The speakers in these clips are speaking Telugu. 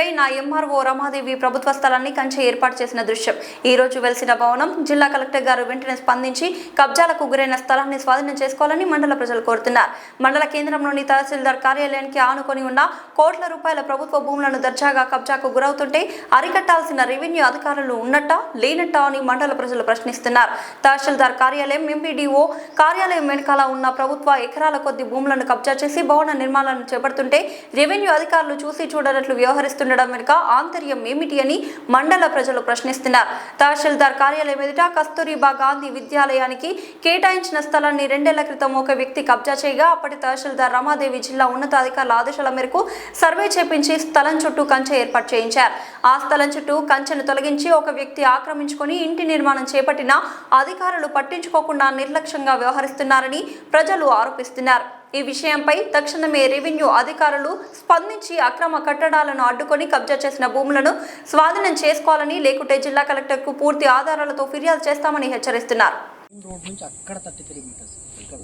గురైన ఎంఆర్ఓ రమాదేవి ప్రభుత్వ స్థలాన్ని కంచె ఏర్పాటు చేసిన దృశ్యం. ఈ రోజు వెలిసిన భవనం జిల్లా కలెక్టర్ గారు వెంటనే స్పందించి కబ్జాలకు గురైన స్థలాన్ని స్వాధీనం చేసుకోవాలని మండల ప్రజలు కోరుతున్నారు. మండల కేంద్రంలోని తహసీల్దార్ కార్యాలయానికి ఆనుకొని ఉన్న కోట్ల రూపాయల ప్రభుత్వ భూములను దర్జాగా కబ్జాకు గురవుతుంటే అరికట్టాల్సిన రెవెన్యూ అధికారులు ఉన్నట్టా లేనట్టా అని మండల ప్రజలు ప్రశ్నిస్తున్నారు. తహసీల్దార్ కార్యాలయం, ఎంపీడీఓ కార్యాలయం వెనకాల ఉన్న ప్రభుత్వ ఎకరాల కొద్ది భూములను కబ్జా చేసి భవన నిర్మాణాలను చేపడుతుంటే రెవెన్యూ అధికారులు చూసి చూడనట్లు వ్యవహరిస్తుండడం వెనుక ఆంతర్యం ఏమిటి అని మండల ప్రజలు ప్రశ్నిస్తున్నారు. తహసీల్దార్ కార్యాలయం ఎదుట కస్తూరిబా గాంధీ విద్యాలయానికి కేటాయించిన స్థలాన్ని 2 ఏళ్ల క్రితం ఒక వ్యక్తి కబ్జా చేయగా అప్పటి తహసీల్దార్ రమాదేవి జిల్లా ఉన్నతాధికారుల ఆదేశాల మేరకు సర్వే చేపించి స్థలం చుట్టూ కంచె ఏర్పాటు చేయించారు. ఆ స్థలం చుట్టూ కంచెను తొలగించి ఒక వ్యక్తి ఆక్రమించుకొని ఇంటి నిర్మాణం చేపట్టినా అధికారులు పట్టించుకోకుండా నిర్లక్ష్యంగా వ్యవహరిస్తున్నారని ప్రజలు ఆరోపిస్తున్నారు. ఈ విషయంపై తక్షణమే రెవెన్యూ అధికారులు స్పందించి అక్రమ కట్టడాలను అడ్డుకొని కబ్జా చేసిన భూములను స్వాధీనం చేసుకోవాలని, లేకుంటే జిల్లా కలెక్టర్కు పూర్తి ఆధారాలతో ఫిర్యాదు చేస్తామని హెచ్చరిస్తున్నారు. రోడ్ నుంచి అక్కడ 33 మీటర్స్ ఇక్కడ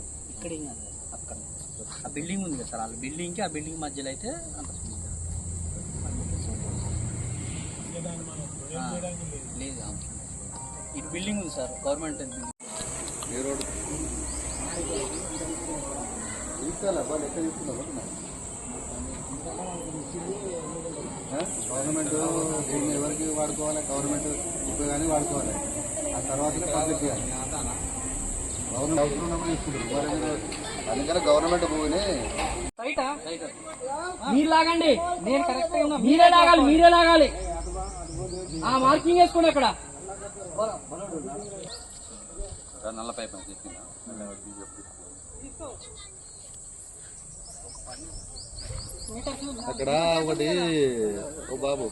అక్కడ ఆ బిల్డింగ్ ఉంది కదా సార్, ఆ బిల్డింగ్కి ఆ బిల్డింగ్ మధ్యలో అయితే అంత లేదు. ఇది బిల్డింగ్ ఉంది సార్, గవర్నమెంట్ బిల్డింగ్. ఏ రోడ్ గవర్నమెంట్ దీన్ని ఎవరికి వాడుకోవాలి? గవర్నమెంట్ ఇప్పుడు కానీ వాడుకోవాలి, ఆ తర్వాతనే పబ్లిక్ చేయాలి. గవర్నమెంట్ అవసరం తీసుకుంటారు, అందుకని గవర్నమెంట్ భూమిని మీరు లాగండి, నేను కరెక్ట్ గా ఉన్నా. మీరే లాగాలి ఆ మార్కింగ్ వేసుకోండి అక్కడ. నల్ల పైప్ అక్కడ ఒకటి ఓ బాబు